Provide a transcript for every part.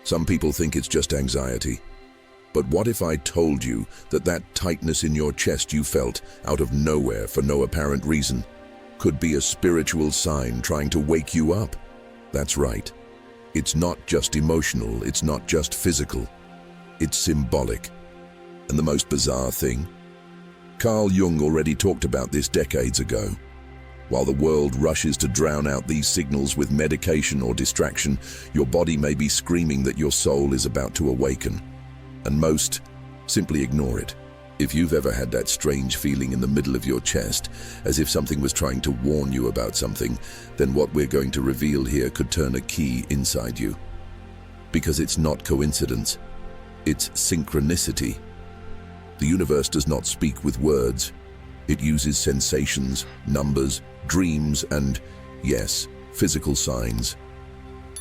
Some people think it's just anxiety. But what if I told you that that tightness in your chest you felt out of nowhere for no apparent reason could be a spiritual sign trying to wake you up? That's right. It's not just emotional, it's not just physical. It's symbolic. And the most bizarre thing? Carl Jung already talked about this decades ago. While the world rushes to drown out these signals with medication or distraction, your body may be screaming that your soul is about to awaken. And most simply ignore it. If you've ever had that strange feeling in the middle of your chest, as if something was trying to warn you about something, then what we're going to reveal here could turn a key inside you. Because it's not coincidence, it's synchronicity. The universe does not speak with words. It uses sensations, numbers, dreams, and, yes, physical signs.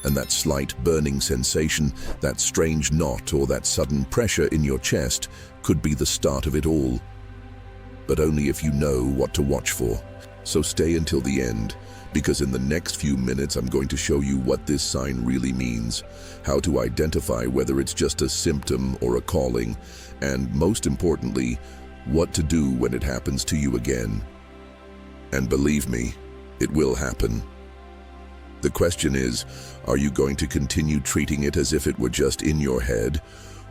And that slight burning sensation, that strange knot or that sudden pressure in your chest could be the start of it all. But only if you know what to watch for. So stay until the end, because in the next few minutes I'm going to show you what this sign really means, how to identify whether it's just a symptom or a calling, and most importantly, what to do when it happens to you again. And believe me, it will happen. The question is, are you going to continue treating it as if it were just in your head,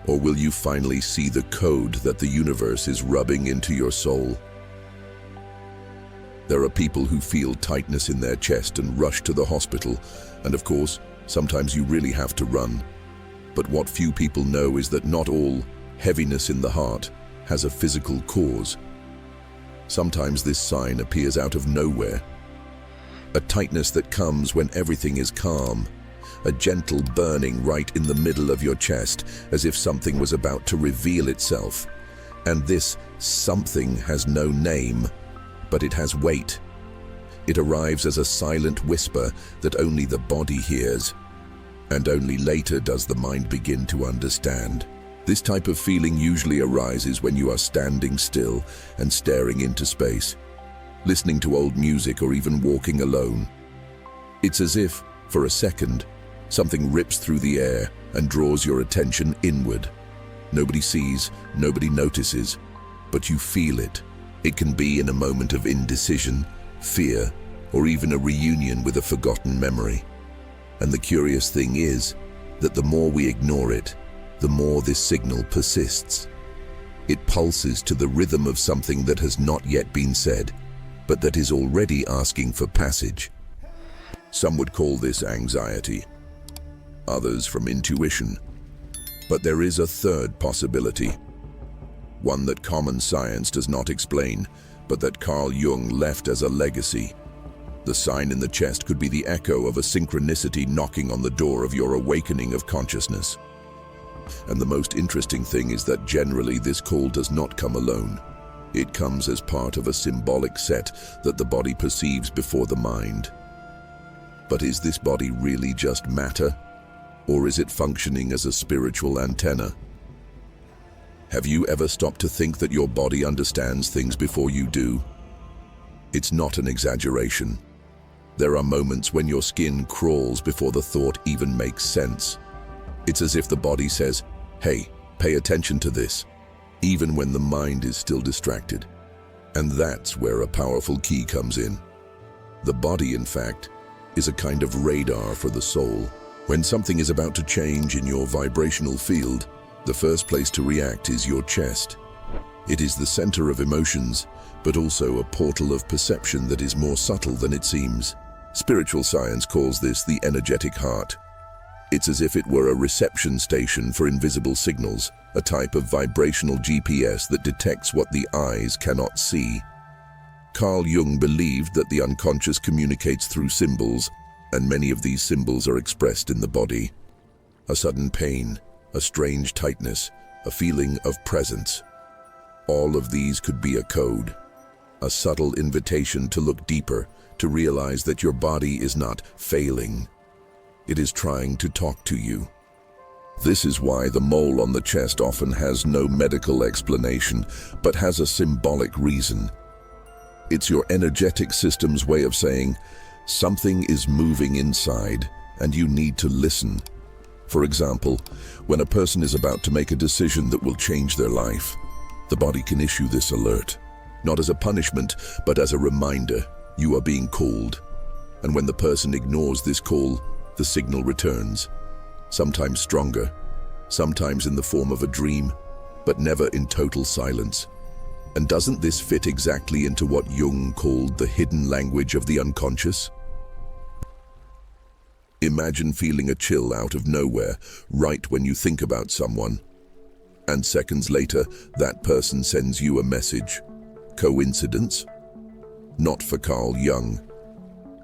or will you finally see the code that the universe is rubbing into your soul? There are people who feel tightness in their chest and rush to the hospital, and of course, sometimes you really have to run. But what few people know is that not all heaviness in the heart has a physical cause. Sometimes this sign appears out of nowhere. A tightness that comes when everything is calm. A gentle burning right in the middle of your chest, as if something was about to reveal itself. And this something has no name, but it has weight. It arrives as a silent whisper that only the body hears, and only later does the mind begin to understand. This type of feeling usually arises when you are standing still and staring into space, listening to old music or even walking alone. It's as if, for a second, something rips through the air and draws your attention inward. Nobody sees, nobody notices, but you feel it. It can be in a moment of indecision, fear, or even a reunion with a forgotten memory. And the curious thing is that the more we ignore it, the more this signal persists. It pulses to the rhythm of something that has not yet been said, but that is already asking for passage. Some would call this anxiety, others from intuition. But there is a third possibility, one that common science does not explain, but that Carl Jung left as a legacy. The sign in the chest could be the echo of a synchronicity knocking on the door of your awakening of consciousness. And the most interesting thing is that generally this call does not come alone. It comes as part of a symbolic set that the body perceives before the mind. But is this body really just matter? Or is it functioning as a spiritual antenna? Have you ever stopped to think that your body understands things before you do? It's not an exaggeration. There are moments when your skin crawls before the thought even makes sense. It's as if the body says, "Hey, pay attention to this," even when the mind is still distracted. And that's where a powerful key comes in. The body, in fact, is a kind of radar for the soul. When something is about to change in your vibrational field, the first place to react is your chest. It is the center of emotions, but also a portal of perception that is more subtle than it seems. Spiritual science calls this the energetic heart. It's as if it were a reception station for invisible signals, a type of vibrational GPS that detects what the eyes cannot see. Carl Jung believed that the unconscious communicates through symbols, and many of these symbols are expressed in the body. A sudden pain, a strange tightness, a feeling of presence. All of these could be a code, a subtle invitation to look deeper, to realize that your body is not failing. It is trying to talk to you. This is why the mole on the chest often has no medical explanation, but has a symbolic reason. It's your energetic system's way of saying, something is moving inside, and you need to listen. For example, when a person is about to make a decision that will change their life, the body can issue this alert, not as a punishment, but as a reminder you are being called. And when the person ignores this call, the signal returns, sometimes stronger, sometimes in the form of a dream, but never in total silence. And doesn't this fit exactly into what Jung called the hidden language of the unconscious? Imagine feeling a chill out of nowhere, right when you think about someone. And seconds later, that person sends you a message. Coincidence? Not for Carl Jung.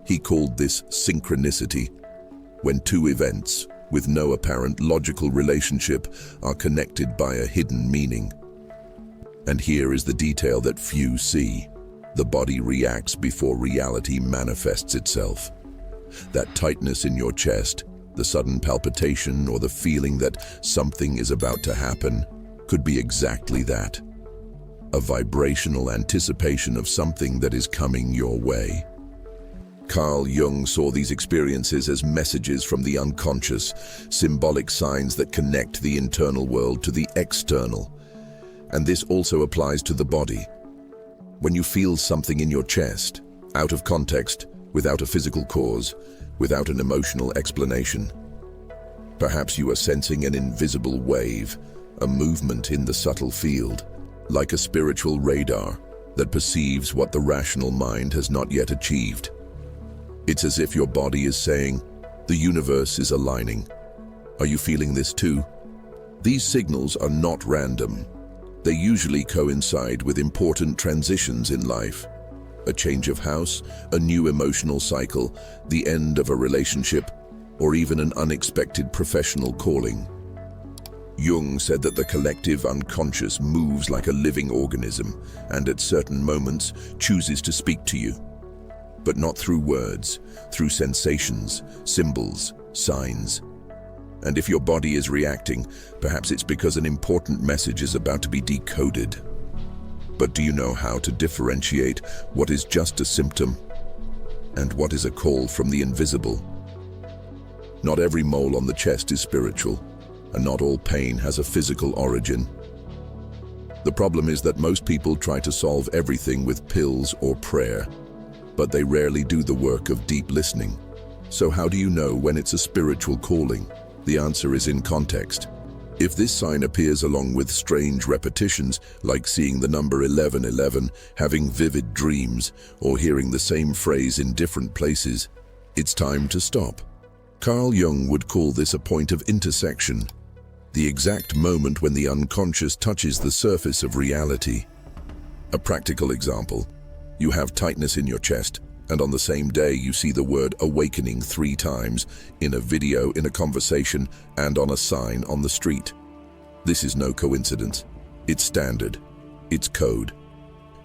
He called this synchronicity, when two events, with no apparent logical relationship, are connected by a hidden meaning. And here is the detail that few see. The body reacts before reality manifests itself. That tightness in your chest, the sudden palpitation or the feeling that something is about to happen, could be exactly that. A vibrational anticipation of something that is coming your way. Carl Jung saw these experiences as messages from the unconscious, symbolic signs that connect the internal world to the external. And this also applies to the body. When you feel something in your chest, out of context, without a physical cause, without an emotional explanation, perhaps you are sensing an invisible wave, a movement in the subtle field, like a spiritual radar that perceives what the rational mind has not yet achieved. It's as if your body is saying, the universe is aligning. Are you feeling this too? These signals are not random. They usually coincide with important transitions in life. A change of house, a new emotional cycle, the end of a relationship, or even an unexpected professional calling. Jung said that the collective unconscious moves like a living organism and at certain moments chooses to speak to you. But not through words, through sensations, symbols, signs. And if your body is reacting, perhaps it's because an important message is about to be decoded. But do you know how to differentiate what is just a symptom and what is a call from the invisible? Not every mole on the chest is spiritual, and not all pain has a physical origin. The problem is that most people try to solve everything with pills or prayer, but they rarely do the work of deep listening. So how do you know when it's a spiritual calling? The answer is in context. If this sign appears along with strange repetitions, like seeing the number 1111, having vivid dreams, or hearing the same phrase in different places, it's time to stop. Carl Jung would call this a point of intersection, the exact moment when the unconscious touches the surface of reality. A practical example: you have tightness in your chest, and on the same day you see the word awakening 3 times, in a video, in a conversation, and on a sign on the street. This is no coincidence. It's standard. It's code.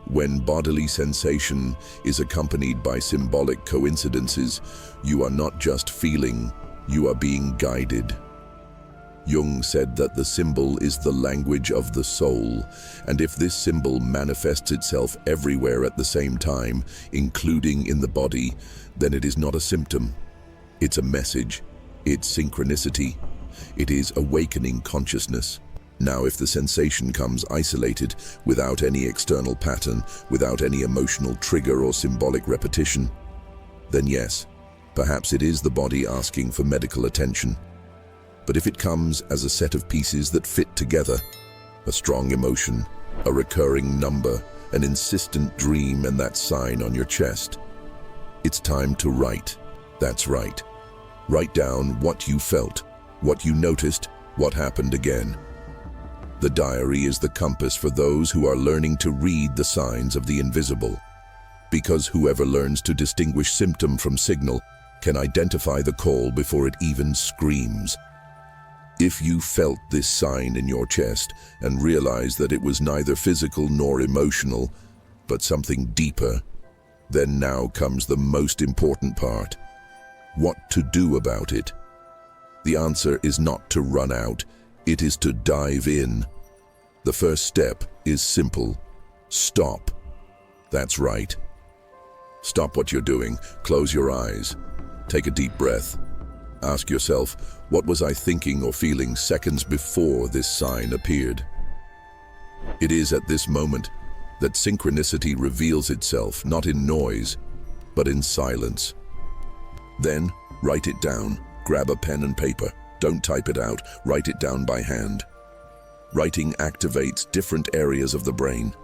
When bodily sensation is accompanied by symbolic coincidences, you are not just feeling, you are being guided. Jung said that the symbol is the language of the soul, and if this symbol manifests itself everywhere at the same time, including in the body, then it is not a symptom. It's a message. It's synchronicity. It is awakening consciousness. Now, if the sensation comes isolated, without any external pattern, without any emotional trigger or symbolic repetition, then yes, perhaps it is the body asking for medical attention. But if it comes as a set of pieces that fit together, a strong emotion, a recurring number, an insistent dream, and that sign on your chest, it's time to write. That's right. Write down what you felt, what you noticed, what happened again. The diary is the compass for those who are learning to read the signs of the invisible. Because whoever learns to distinguish symptom from signal can identify the call before it even screams. If you felt this sign in your chest and realized that it was neither physical nor emotional, but something deeper, then now comes the most important part. What to do about it? The answer is not to run out, it is to dive in. The first step is simple. Stop. That's right. Stop what you're doing, close your eyes, take a deep breath, Ask yourself, what was I thinking or feeling seconds before this sign appeared? It is at this moment that synchronicity reveals itself, not in noise, but in silence. Then, write it down. Grab a pen and paper. Don't type it out. Write it down by hand. Writing activates different areas of the brain,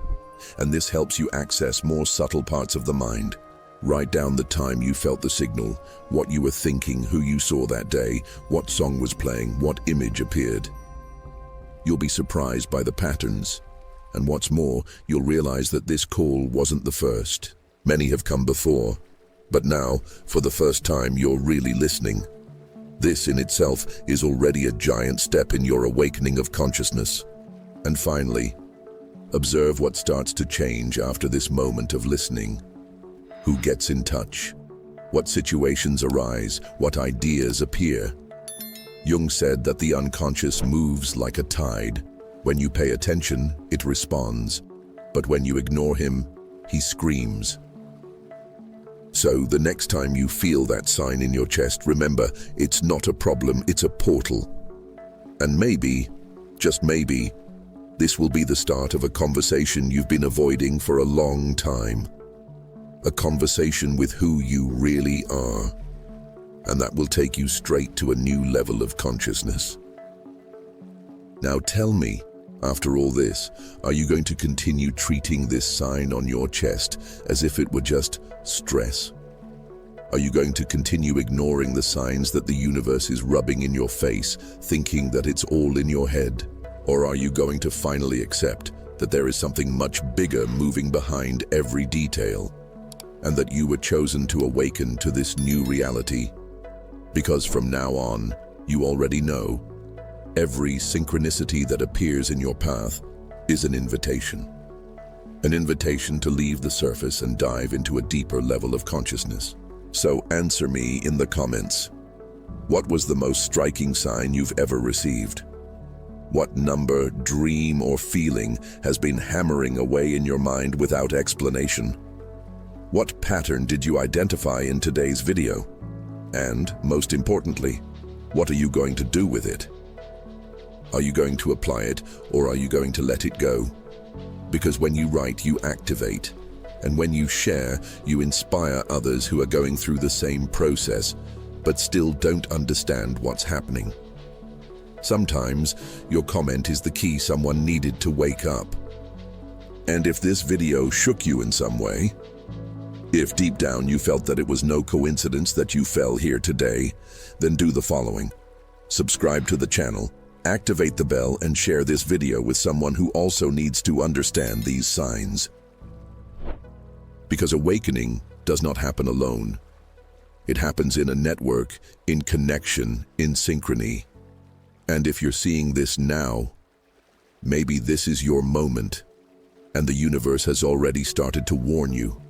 and this helps you access more subtle parts of the mind. Write down the time you felt the signal, what you were thinking, who you saw that day, what song was playing, what image appeared. You'll be surprised by the patterns. And what's more, you'll realize that this call wasn't the first. Many have come before, but now, for the first time, you're really listening. This in itself is already a giant step in your awakening of consciousness. And finally, observe what starts to change after this moment of listening. Who gets in touch? What situations arise? What ideas appear? Jung said that the unconscious moves like a tide. When you pay attention, it responds. But when you ignore him, he screams. So the next time you feel that sign in your chest, remember, it's not a problem, it's a portal. And maybe, just maybe, this will be the start of a conversation you've been avoiding for a long time. A conversation with who you really are. And that will take you straight to a new level of consciousness. Now tell me, after all this, are you going to continue treating this sign on your chest as if it were just stress? Are you going to continue ignoring the signs that the universe is rubbing in your face, thinking that it's all in your head? Or are you going to finally accept that there is something much bigger moving behind every detail, and that you were chosen to awaken to this new reality? Because from now on, you already know, every synchronicity that appears in your path is an invitation. An invitation to leave the surface and dive into a deeper level of consciousness. So answer me in the comments. What was the most striking sign you've ever received? What number, dream, or feeling has been hammering away in your mind without explanation? What pattern did you identify in today's video? And, most importantly, what are you going to do with it? Are you going to apply it, or are you going to let it go? Because when you write, you activate. And when you share, you inspire others who are going through the same process, but still don't understand what's happening. Sometimes, your comment is the key someone needed to wake up. And if this video shook you in some way, if deep down you felt that it was no coincidence that you fell here today, then do the following. Subscribe to the channel, activate the bell, and share this video with someone who also needs to understand these signs. Because awakening does not happen alone. It happens in a network, in connection, in synchrony. And if you're seeing this now, maybe this is your moment, and the universe has already started to warn you.